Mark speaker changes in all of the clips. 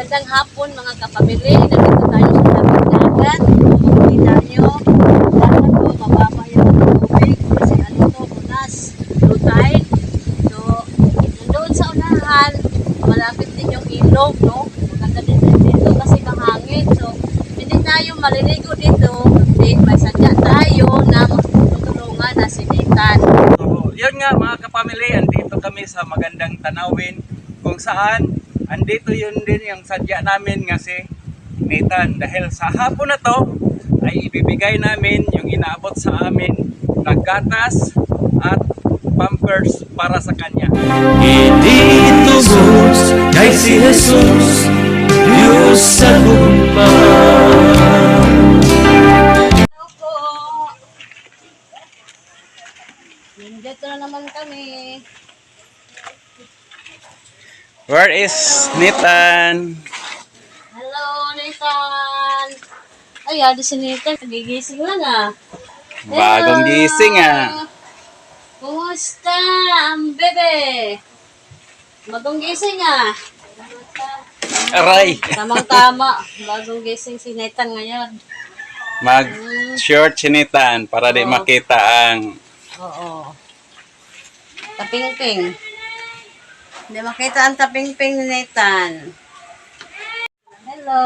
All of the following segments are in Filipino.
Speaker 1: Magandang hapon mga kapamilya. Nandito tayo sa labing dagat. Makikita nyo, dagat po, mababa yung tubig. Kasi ano to, bunas, low tide. So, nandoon sa unahan, malapit din yung ilog, no? Maganda din dito kasi mahangin. So, hindi tayo maliligo dito. Hindi, may sadya tayo na magtutulungan na sinitan.
Speaker 2: So, yun nga mga kapamilya, andito kami sa magandang tanawin kung saan andito yun din yung sadya namin nga si Nathan. Dahil sa hapon na to ay ibibigay namin yung inaabot sa amin na gatas at pampers para sa kanya.
Speaker 3: Hindi tubos kay si Jesus, Diyos sa lumpa.
Speaker 1: Hello po! Nandito na naman kami.
Speaker 2: Where is Nathan?
Speaker 1: Hello, Nathan! Ay, adi si Nathan. Nagigising lang ah.
Speaker 2: Bagong gising ah.
Speaker 1: Kumusta ang bebe? Bagong gising ah.
Speaker 2: Aray!
Speaker 1: Tamang-tama. Bagong gising si Nathan ngayon.
Speaker 2: Mag-short si Nathan para di
Speaker 1: Oo.
Speaker 2: makita ang...
Speaker 1: Oo. Taping-ping. Hindi makita ang taping-ping ni Nathan. Hello!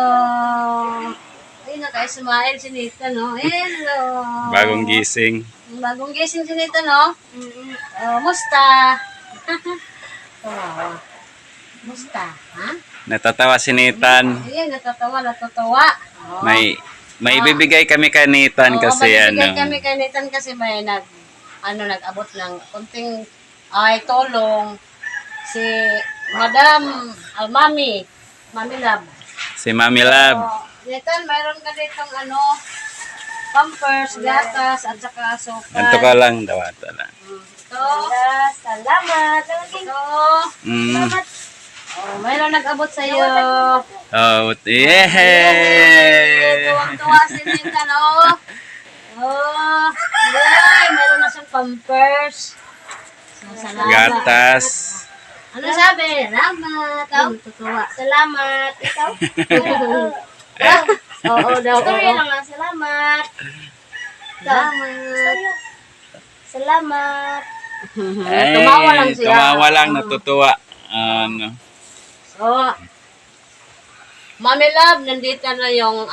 Speaker 1: Ay, naka-smile si Nathan, no? Hello!
Speaker 2: Bagong gising.
Speaker 1: Bagong gising si Nathan, no? Musta? Kawawa. Musta? Ha?
Speaker 2: Natatawa si Nathan.
Speaker 1: Ayan, natatawa. Oh.
Speaker 2: May ibibigay kami kay Nathan kasi
Speaker 1: magbibigay kami kay Nathan kasi may nag-abot ng konting tulong si Madam Almami, Mami Love.
Speaker 2: si Mami Love.
Speaker 1: Nathan, mayroon ka ditong pampers, gatas, at saka asukal.
Speaker 2: Ganto ka lang daw ata lang.
Speaker 1: Ito. Salamat. Ito. Salamat. Oh, mayroon nag-abot sa iyo.
Speaker 2: Oh, yay!
Speaker 1: Tuwang-tuwa si Nathan, oh. Oh, yay, mayroon na siyang pampers. So, salamat.
Speaker 2: Gatas.
Speaker 1: Ano sabi? Salamat. Ikaw? Tutuwa. Salamat. Ikaw? Oo daw.
Speaker 4: Story lang nga. Salamat.
Speaker 1: Salamat.
Speaker 4: Salamat.
Speaker 1: Tumawa lang siya.
Speaker 2: Tumawa lang, natutuwa. Ano?
Speaker 1: Oh. Mami Love, nandito na yung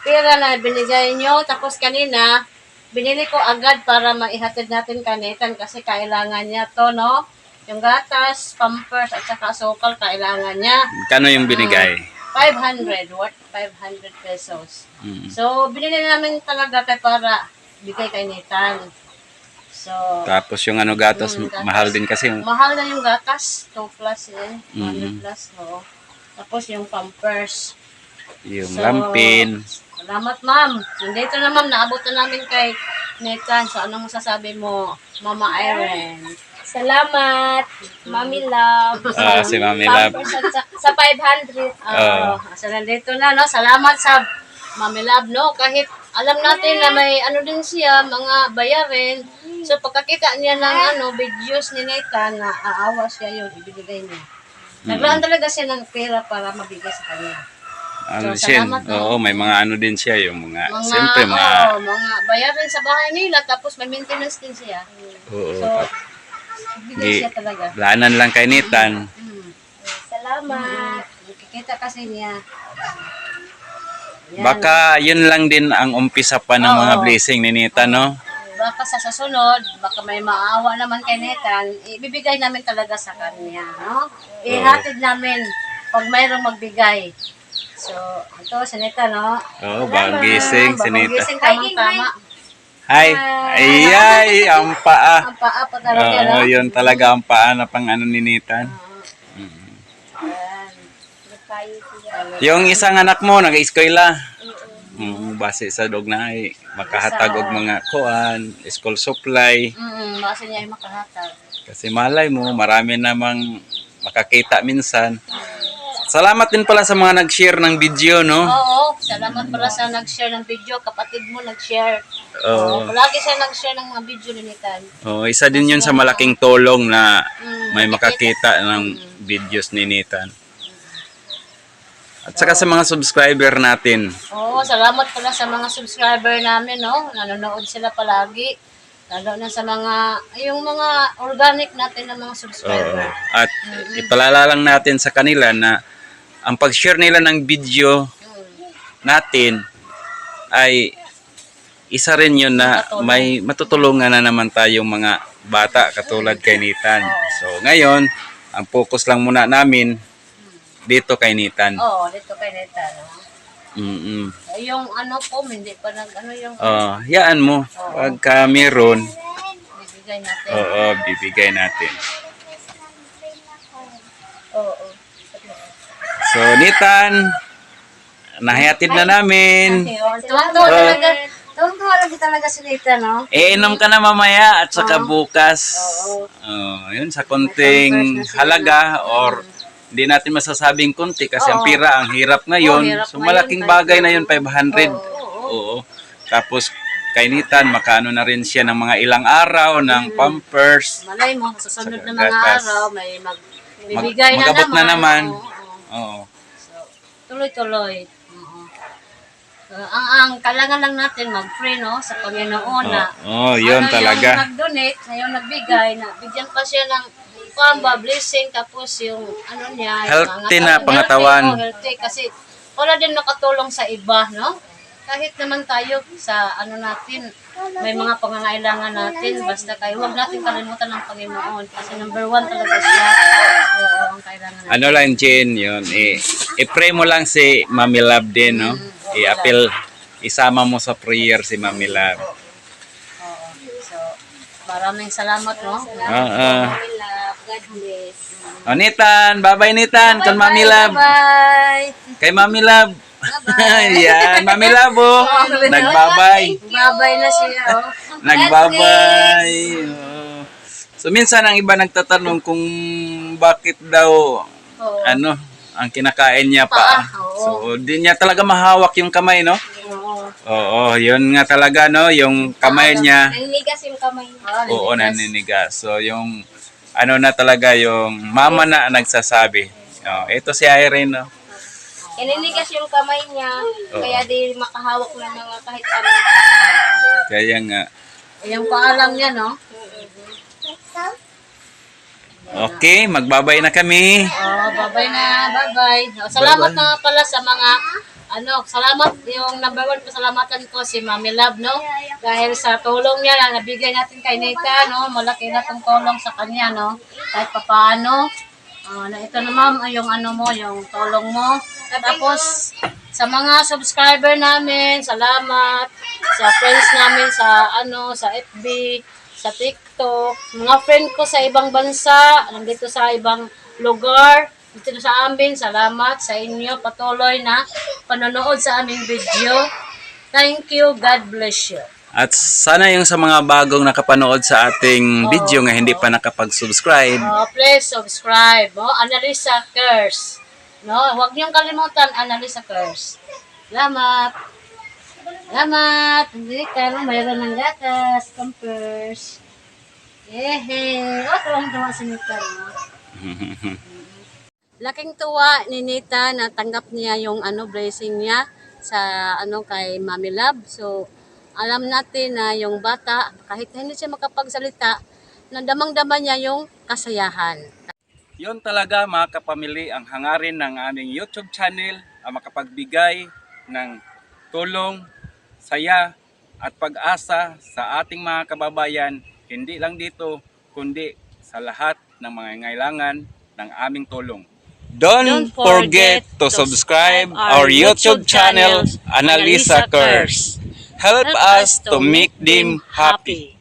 Speaker 1: pera na binigay nyo. Tapos kanina, binili ko agad para maihatid natin kanitan kasi kailangan niya to, no? Yung gatas, pampers, at saka asukal, kailangan niya.
Speaker 2: Kano yung binigay?
Speaker 1: 500, worth 500 pesos. So, binili namin talaga para bigay kay Nathan. So,
Speaker 2: Tapos yung gatas,
Speaker 1: gatas.
Speaker 2: mahal din kasi.
Speaker 1: Mahal na yung gatas, 2 plus eh. 100
Speaker 2: Mm.
Speaker 1: plus, no? Tapos yung pampers.
Speaker 2: Yung
Speaker 1: So,
Speaker 2: lampin.
Speaker 1: Salamat, ma'am. Nandito na, ma'am. Naabot na namin kay Nathan. So, anong masasabi mo, Mama Irene?
Speaker 4: Salamat. Mami Love.
Speaker 2: Si Mami Love.
Speaker 4: Pampers at sa 500.
Speaker 1: So, nandito na, no? Salamat sa Mami Love, no? Kahit alam natin na may din siya, mga bayarin. So, pagkakita niya ng videos ni Nathan na aawa siya yun, ibibigay niya. Naglaan talaga siya ng pera para mabigay sa kanya.
Speaker 2: Ano
Speaker 1: So,
Speaker 2: siya?
Speaker 1: salamat, no?
Speaker 2: Oo, may mga din siya. Yung mga siyempre, mga...
Speaker 1: mga bayarin sa bahay nila, tapos may maintenance din siya.
Speaker 2: Oo,
Speaker 1: So, bigay siya talaga.
Speaker 2: Lanan lang kay Nathan.
Speaker 4: Salamat.
Speaker 1: Nakikita kasi niya. Yan.
Speaker 2: Baka yun lang din ang umpisa pa ng mga
Speaker 1: Oo.
Speaker 2: blessing ni Nathan, no?
Speaker 1: Baka sa susunod, baka may maawa naman kay Nathan, ibibigay namin talaga sa kanya, no? Ihatid namin pag mayroong magbigay. So, ito si Nathan, no?
Speaker 2: Oo, bagong gising si
Speaker 1: Bagong
Speaker 2: Nathan.
Speaker 1: gising, tamang-tama.
Speaker 2: Hi! Ay, ang paa.
Speaker 1: Ang paa pa talaga, no?
Speaker 2: Oo, yun talaga ang paa na pang ni Nathan.
Speaker 1: Yan.
Speaker 2: Yung isang anak mo, nag-eskwela. Base sa dog na ay makahatag og mga kuan, school supply.
Speaker 1: Baka niya ay makahatag.
Speaker 2: Kasi malay mo, marami namang makakita minsan. Salamat din pala sa mga nag-share ng video, no?
Speaker 1: Oo, salamat pala sa nag-share ng video. Kapatid mo nag-share.
Speaker 2: Oo.
Speaker 1: Palagi siya nag-share ng mga video ni Nathan.
Speaker 2: Oh, isa din yun sa malaking tulong na may makakita ng videos ni Nathan. At saka sa mga subscriber natin.
Speaker 1: Oo, salamat pala sa mga subscriber namin, no? Nanonood sila palagi. Lalo na sa mga, yung mga organic natin ng mga
Speaker 2: Oo.
Speaker 1: subscriber.
Speaker 2: At ipalala lang natin sa kanila na ang pag-share nila ng video natin ay isa rin yun na may matutulungan na naman tayong mga bata katulad kay Nathan. So ngayon, ang focus lang muna namin dito kay Nathan.
Speaker 1: Oo, dito kay Neta, no? Yung ano po, hindi pa ano yung
Speaker 2: Yaan mo. Pagka meron,
Speaker 1: bibigay natin.
Speaker 2: oo, bibigay natin.
Speaker 1: Oo.
Speaker 2: So Nathan, nahihatid na namin.
Speaker 1: Tuwang-tuwa talaga. Tuwang-tuwa lagi talaga si Neta, no?
Speaker 2: Iinom ka na mamaya at saka bukas. Yun, sa konting halaga or hindi natin masasabing konti kasi ang pira ang hirap ngayon.
Speaker 1: Hirap
Speaker 2: So
Speaker 1: ngayon,
Speaker 2: malaking bagay na yun, 500. Oo. Tapos kay Nathan, makaano na rin siya ng mga ilang araw ng pampers.
Speaker 1: Malay mo, sa sunod na
Speaker 2: Saka
Speaker 1: mga
Speaker 2: gatas.
Speaker 1: araw, may bibigay na
Speaker 2: Mag-abot
Speaker 1: naman.
Speaker 2: na naman.
Speaker 1: Oo.
Speaker 2: Oo.
Speaker 1: So, tuloy-tuloy. Oo. Ang kailangan lang natin mag-pray, no, sa Panginoon na
Speaker 2: Yun talaga.
Speaker 1: yung nag-donate, yung nagbigay, na bigyan pa siya ng blessing, tapos yung ano niya,
Speaker 2: Healthy
Speaker 1: yung
Speaker 2: na pangatawan.
Speaker 1: Healthy, kasi wala din nakatulong sa iba, no? Kahit naman tayo sa ano natin, may mga pangangailangan natin, basta kayo, huwag natin kalimutan ng Panginoon, kasi number 1 talaga siya. Oo, ang kailangan natin.
Speaker 2: Ano lang, Jen, yun. I-pray mo lang si Mami Love din, no? I-appeal, isama mo sa prayer si Mami Love.
Speaker 1: Oo. So, maraming salamat, no? God bless.
Speaker 2: Nathan, bye-bye Nathan, kay Mami Love.
Speaker 1: Bye!
Speaker 2: Kay Mami Love. Yan, Mami Love, oh. Nagbabay.
Speaker 1: Babay na siya, oh.
Speaker 2: Nagbabay. Oh. So, minsan ang iba nagtatanong kung bakit daw, ano, ang kinakain niya pa. So, di niya talaga mahawak yung kamay, no? Oo, yun nga talaga, no? Yung kamay niya.
Speaker 4: Naninigas yung kamay niya.
Speaker 2: Oo, naninigas. So, yung ano na talaga, yung mama na nagsasabi. Ito si Irene, no?
Speaker 4: Naninigas yung kamay niya. Kaya di makahawak ng mga kahit ano.
Speaker 2: Kaya nga.
Speaker 1: Yung paalam niya, no?
Speaker 2: Okay, magbabay na kami.
Speaker 1: Babay na, bye-bye. Salamat na pala sa mga, salamat yung number 1 pasalamatan ko si Mami Love, no? Dahil sa tulong niya na nabigay natin kay Neta, no? Malaki na itong tulong sa kanya, no? Kahit papaano. Na ito na ma'am, yung yung tulong mo. Tapos, sa mga subscriber namin, salamat. Sa friends namin, sa FB, sa TikTok, mga friend ko sa ibang bansa, nandito sa ibang lugar, dito sa amin, salamat sa inyo, patuloy na panonood sa aming video. Thank you, God bless you.
Speaker 2: At sana yung sa mga bagong nakapanood sa ating video nga hindi pa nakapag-subscribe.
Speaker 1: Please subscribe. Analisa Curse. No, huwag niyong kalimutan, Analisa Curse. Salamat. Salamat. Hindi ka lang, mayroon ng gatas, pampers. Yehey. Tuwang-tuwa si Nita. No? Laking tuwa ni Nita na tanggap niya yung blessing niya sa kay Mami Love. So, alam natin na yung bata, kahit hindi siya makapagsalita, nandamang-dama niya yung kasayahan.
Speaker 2: Yun talaga mga kapamilya ang hangarin ng aming YouTube channel, ang makapagbigay ng tulong, saya at pag-asa sa ating mga kababayan, hindi lang dito kundi sa lahat ng mga ngailangan ng aming tulong. Don't forget to subscribe our YouTube channel, Analisa Curse. Help us to make them happy.